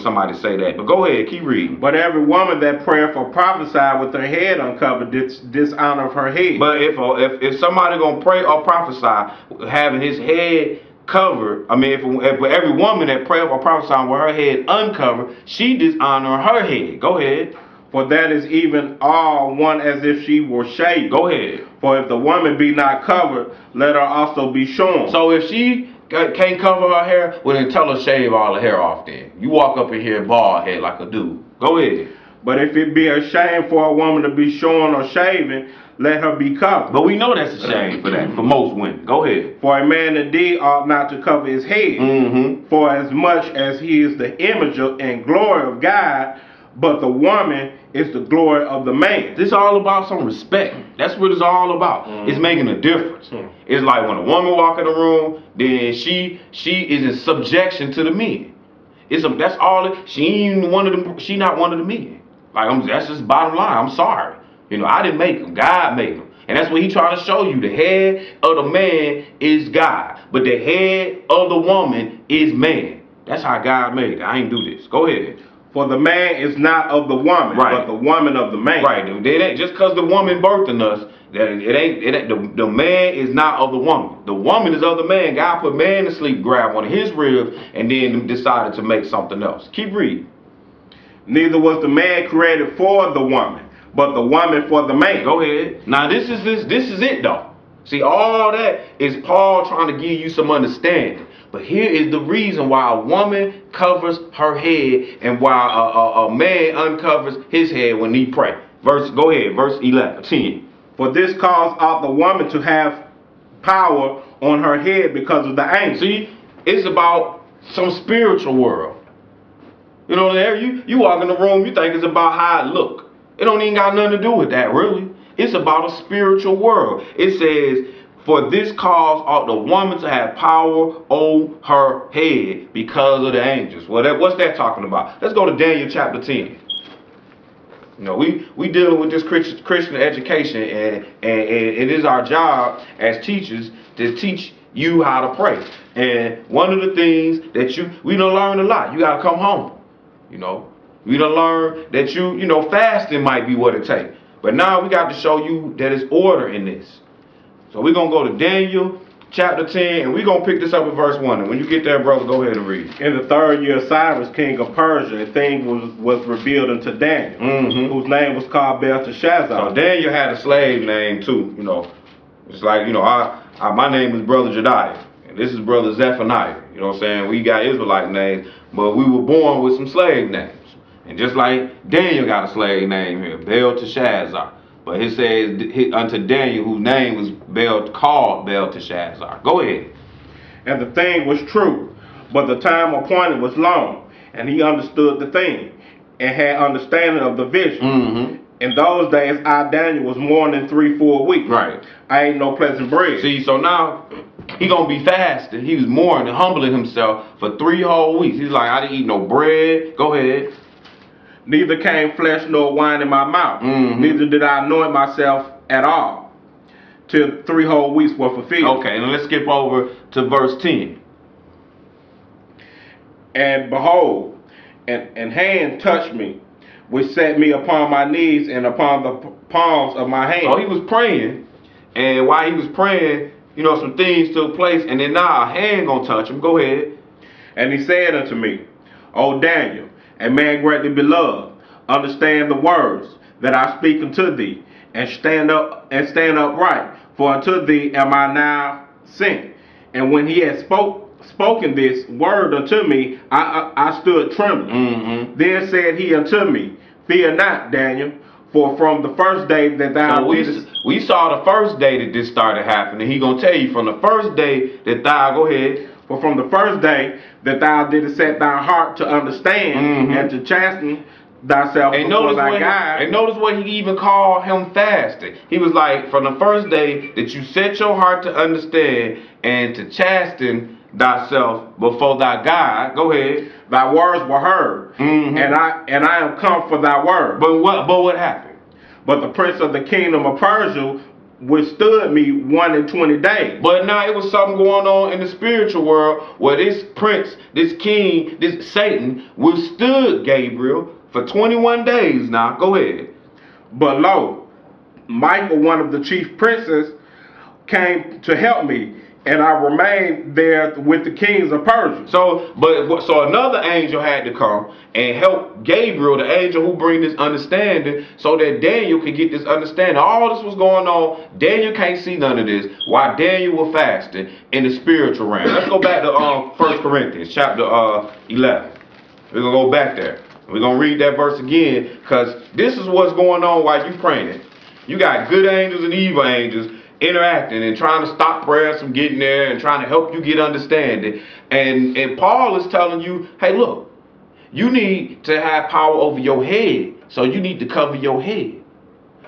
somebody say that. But go ahead, keep reading. But every woman that prayeth or prophesy with her head uncovered dishonor of her head. But if somebody gonna pray or prophesy having his head covered, I mean, if every woman that pray or prophesy with her head uncovered, she dishonor her head. Go ahead. For that is even all one as if she were shaved. Go ahead. For if the woman be not covered, let her also be shorn. So if she can't cover her hair, well then tell her shave all the hair off then. You walk up in here bald head like a dude. Go ahead. But if it be a shame for a woman to be shorn or shaven, let her be covered. But we know that's a shame for that, for most women. Go ahead. For a man indeed ought not to cover his head, for as much as he is the image and glory of God, but the woman is the glory of the man. This is all about some respect. That's what it's all about. It's making a difference. It's like when a woman walk in the room, then she is in subjection to the men. That's all. She ain't one of them. She not one of the men. Like that's just bottom line. I'm sorry. You know, I didn't make them. God made them. And that's what he's trying to show you. The head of the man is God, but the head of the woman is man. That's how God made it. I ain't do this. Go ahead. For the man is not of the woman, but the woman of the man. Right. It ain't just because the woman birthing us, that it ain't the man is not of the woman. The woman is of the man. God put man to sleep, grabbed one of his ribs, and then decided to make something else. Keep reading. Neither was the man created for the woman, but the woman for the man. Go ahead. Now this is it though. See, all that is Paul trying to give you some understanding. But here is the reason why a woman covers her head and why a man uncovers his head when he pray. Go ahead, verse 10. For this cause ought the woman to have power on her head because of the angel. See, it's about some spiritual world. You know, you walk in the room, you think it's about how it look. It don't even got nothing to do with that, really. It's about a spiritual world. It says, for this cause ought the woman to have power on her head because of the angels. Well, what's that talking about? Let's go to Daniel chapter 10. You know, we dealing with this Christian education, and it is our job as teachers to teach you how to pray. And one of the things that we done learn a lot. You got to come home. You know, we done learn that you know, fasting might be what it takes. But now we got to show you that it's order in this. So we're going to go to Daniel chapter 10, and we're going to pick this up at verse 1. And when you get there, brother, go ahead and read. In the 3rd year of Cyrus, king of Persia, a thing was revealed unto Daniel, whose name was called Belteshazzar. So Daniel had a slave name too, you know. It's like, you know, my name is Brother Jediah, and this is Brother Zephaniah. You know what I'm saying? We got Israelite names, but we were born with some slave names. And just like Daniel got a slave name here, Belteshazzar. But it says unto Daniel, whose name was called Belteshazzar. Go ahead. And the thing was true, but the time appointed was long, and he understood the thing, and had understanding of the vision. In those days, I, Daniel, was mourning 3 full weeks. Right. I ate no pleasant bread. See, so now he gonna be fasting. He was mourning and humbling himself for 3 whole weeks. He's like, I didn't eat no bread. Go ahead. Neither came flesh nor wine in my mouth. Neither did I anoint myself at all, till 3 whole weeks were fulfilled. Okay, now let's skip over to verse 10. And behold, an hand touched me, which set me upon my knees and upon the palms of my hands. So he was praying, and while he was praying, you know, some things took place, and then now a hand gonna touch him. Go ahead. And he said unto me, O Daniel, a man greatly beloved, understand the words that I speak unto thee, and stand upright, for unto thee am I now sent. And when he had spoken this word unto me, I stood trembling. Then said he unto me, fear not, Daniel, for from the first day that thou didst... We saw the first day that this started happening. He gonna tell you from the first day that thou... Go ahead. For from the first day that thou didst set thy heart to understand and to chasten thyself before thy God. And notice what he even called him fasting. He was like, from the first day that you set your heart to understand and to chasten thyself before thy God. Go ahead. Thy words were heard, and I am come for thy word. But what happened? But the prince of the kingdom of Persia withstood me 1 in 20 days. But now it was something going on in the spiritual world where this prince, this king, this Satan withstood Gabriel for 21 days now. Go ahead. But lo, Michael, one of the chief princes, came to help me, and I remained there with the kings of Persia. So another angel had to come and help Gabriel, the angel who bring this understanding, so that Daniel could get this understanding. All this was going on. Daniel can't see none of this while Daniel was fasting in the spiritual realm. Let's go back to 1 Corinthians chapter 11. We're going to go back there. We're going to read that verse again, because this is what's going on while you praying. You got good angels and evil angels interacting and trying to stop prayers from getting there and trying to help you get understanding. And Paul is telling you, hey, look, you need to have power over your head, so you need to cover your head.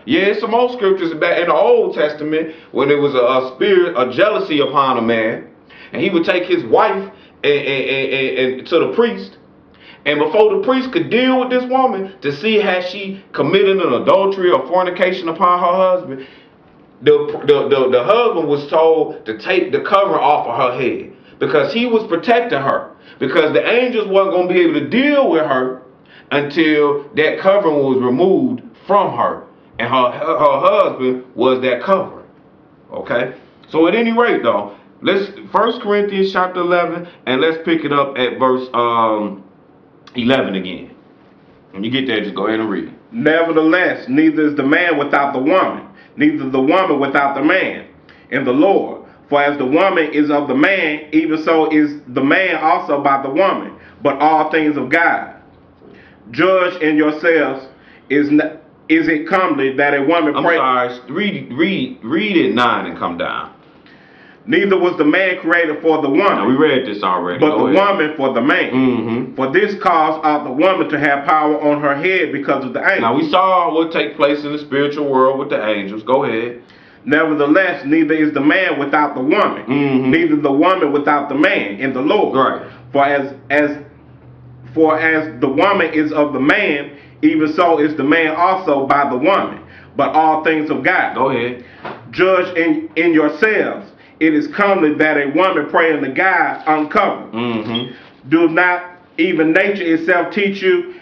Yeah, some old scriptures back in the Old Testament when there was a spirit, a jealousy upon a man, and he would take his wife and to the priest. And before the priest could deal with this woman to see had she committed an adultery or fornication upon her husband, the husband was told to take the cover off of her head, because he was protecting her, because the angels weren't going to be able to deal with her until that covering was removed from her, and her husband was that covering. Okay, so at any rate though, let's 1 Corinthians chapter 11, and let's pick it up at verse 11 again. When you get there, just go ahead and read it. Nevertheless, neither is the man without the woman, neither the woman without the man in the Lord. For as the woman is of the man, even so is the man also by the woman, but all things of God. Judge in yourselves, is it comely that a woman pray? I'm sorry, read it 9 and come down. Neither was the man created for the woman. Now, we read this already. But the woman for the man. For this cause ought the woman to have power on her head because of the angels. Now we saw what take place in the spiritual world with the angels. Go ahead. Nevertheless, neither is the man without the woman, neither the woman without the man in the Lord. Right. For as the woman is of the man, even so is the man also by the woman. But all things of God. Go ahead. Judge in yourselves. It is comely that a woman pray unto God uncovered. Do not even nature itself teach you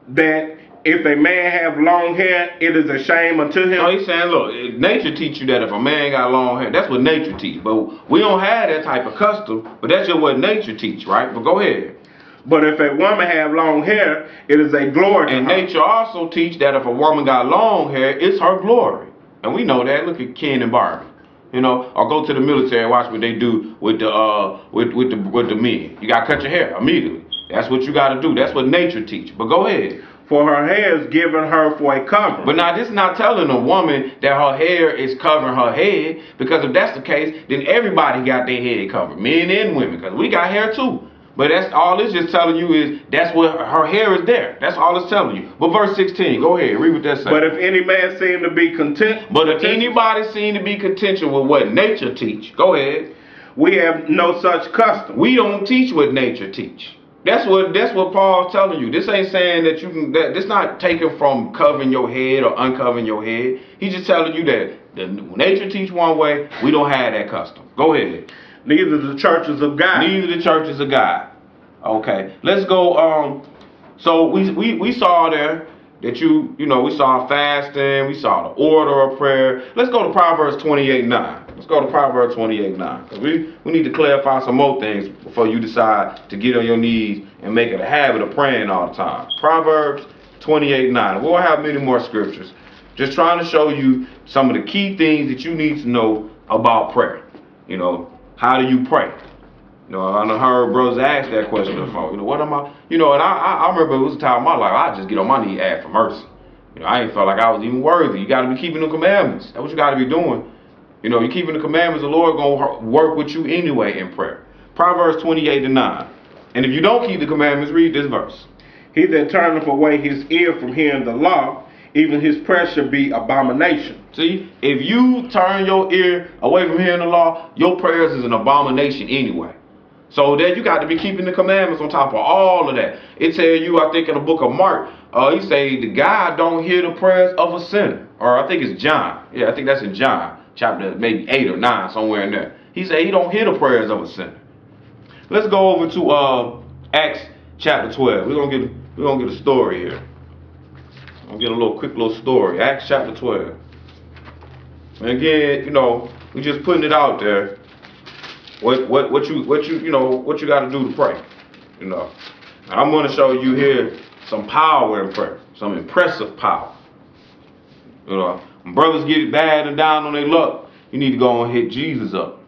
that if a man have long hair, it is a shame unto him? No, he's saying, look, nature teach you that if a man got long hair, that's what nature teach. But we don't have that type of custom, but that's just what nature teach, right? But go ahead. But if a woman have long hair, it is a glory to her. And nature also teach that if a woman got long hair, it's her glory. And we know that. Look at Ken and Barbie. You know, or go to the military and watch what they do with the men. You gotta cut your hair immediately. That's what you gotta do. That's what nature teach. But go ahead. For her hair is given her for a cover. But now this is not telling a woman that her hair is covering her head, because if that's the case, then everybody got their head covered, men and women, because we got hair too. But that's all it's just telling you is that's what her hair is there. That's all it's telling you. But verse 16, go ahead, read what that says. But if any man seem to be content. But if anybody seem to be contention with what nature teach, go ahead. We have no such custom. We don't teach what nature teach. That's what Paul's telling you. This ain't saying that you can. This not taken from covering your head or uncovering your head. He's just telling you that the nature teach one way. We don't have that custom. Go ahead. Neither the churches of God. Neither the churches of God. Okay, let's go. So we saw there that we saw fasting, we saw the order of prayer. Let's go to Proverbs 28:9. Let's go to Proverbs 28:9, because we need to clarify some more things before you decide to get on your knees and make it a habit of praying all the time. Proverbs 28:9. We'll have many more scriptures. Just trying to show you some of the key things that you need to know about prayer. You know, how do you pray? You know, I heard brothers ask that question before. You know, what am I? You know, and I remember it was a time in my life I just get on my knee and ask for mercy. You know, I ain't felt like I was even worthy. You got to be keeping the commandments. That's what you got to be doing. You know, you're keeping the commandments. The Lord gonna work with you anyway in prayer. Proverbs 28:9. And if you don't keep the commandments, read this verse. He that turneth away his ear from hearing the law, even his prayer shall be abomination. See, if you turn your ear away from hearing the law, your prayers is an abomination anyway. So that you got to be keeping the commandments on top of all of that. It tell you, I think in the book of Mark, he say the God don't hear the prayers of a sinner. Or I think it's John. Yeah, I think that's in John. chapter maybe 8 or 9, somewhere in there. He said he don't hear the prayers of a sinner. Let's go over to Acts chapter 12. We're gonna get a story here. I'm gonna get a quick little story. Acts chapter 12. And again, you know, we just putting it out there. What you got to do to pray, you know. And I'm going to show you here some power in prayer, some impressive power. You know, when brothers get bad and down on their luck, you need to go and hit Jesus up.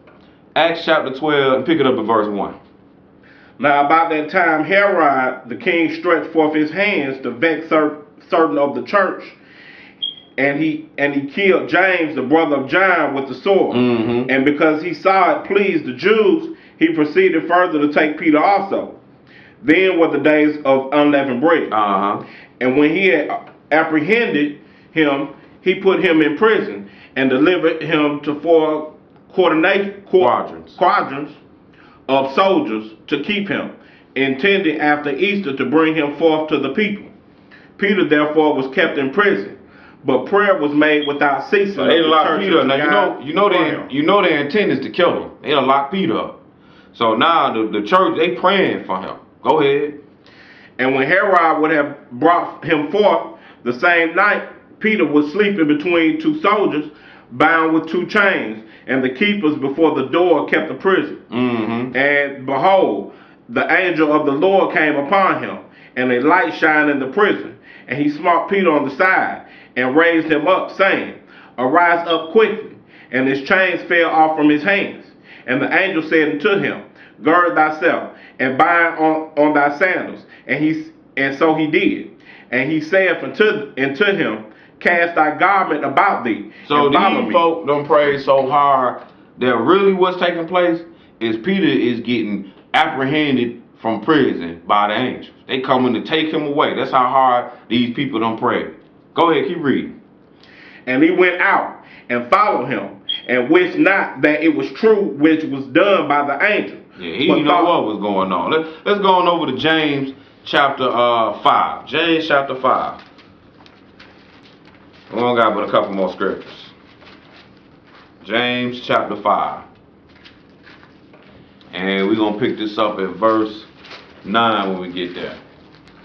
Acts chapter 12 and pick it up at verse 1. Now about that time Herod the king stretched forth his hands to vex certain of the church, and he killed James, the brother of John, with the sword. Mm-hmm. And because he saw it pleased the Jews, he proceeded further to take Peter also. Then were the days of unleavened bread. And when he had apprehended him, he put him in prison and delivered him to 4 quadrants of soldiers to keep him, intending after Easter to bring him forth to the people. Peter therefore was kept in prison, but prayer was made without ceasing. So they locked Peter up. Now you know their intent is to kill him. They locked Peter up. So now the church, they praying for him. Go ahead. And when Herod would have brought him forth the same night, Peter was sleeping between 2 soldiers, bound with 2 chains, and the keepers before the door kept the prison. Mm-hmm. And behold, the angel of the Lord came upon him, and a light shined in the prison. And he smote Peter on the side, and raised him up, saying, Arise up quickly. And his chains fell off from his hands. And the angel said unto him, Gird thyself, and bind on thy sandals. And so he did. And he saith unto him, Cast thy garment about thee. So these folk don't pray so hard that really what's taking place is Peter is getting apprehended from prison by the angels. They coming to take him away. That's how hard these people don't pray. Go ahead, keep reading. And he went out and followed him, and wished not that it was true which was done by the angel. Yeah, he didn't know what was going on. Let's go on over to James chapter 5. James chapter 5. We only got but a couple more scriptures. James chapter 5. And we're going to pick this up at verse 9 when we get there.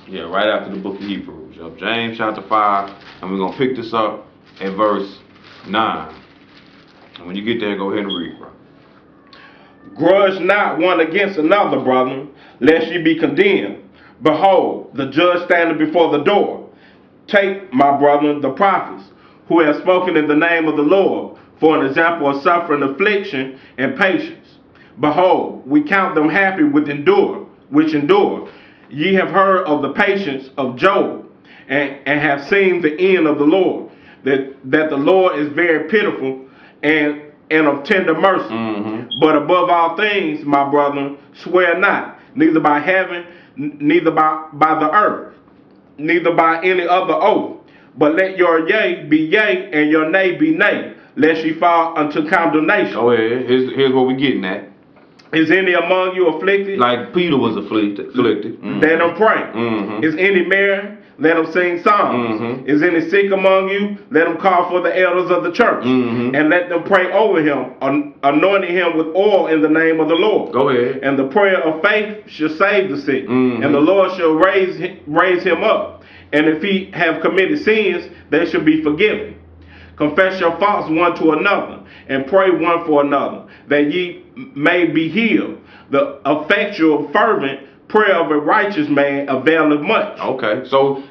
Yeah, right after the book of Hebrews. Yep. James chapter 5. And we're going to pick this up at verse 9. And when you get there, go ahead and read, bro. Grudge not one against another, brethren, lest ye be condemned. Behold, the judge standeth before the door. Take, my brethren, the prophets, who have spoken in the name of the Lord, for an example of suffering, affliction, and patience. Behold, we count them happy which endure. Ye have heard of the patience of Job, and have seen the end of the Lord, that the Lord is very pitiful and of tender mercy. Mm-hmm. But above all things, my brethren, swear not, neither by heaven, neither by the earth, neither by any other oath, but let your yea be yea, and your nay be nay, lest ye fall unto condemnation. Oh, yeah. Here's what we're getting at. Is any among you afflicted? Like Peter was afflicted. Mm-hmm. Let them pray. Mm-hmm. Is any merry? Let them sing songs. Mm-hmm. Is any sick among you? Let them call for the elders of the church. Mm-hmm. And let them pray over him, anointing him with oil in the name of the Lord. Go ahead. And the prayer of faith shall save the sick. Mm-hmm. And the Lord shall raise him up. And if he have committed sins, they shall be forgiven. Confess your faults one to another, and pray one for another, that ye may be healed. The effectual, fervent prayer of a righteous man availeth much. Okay, so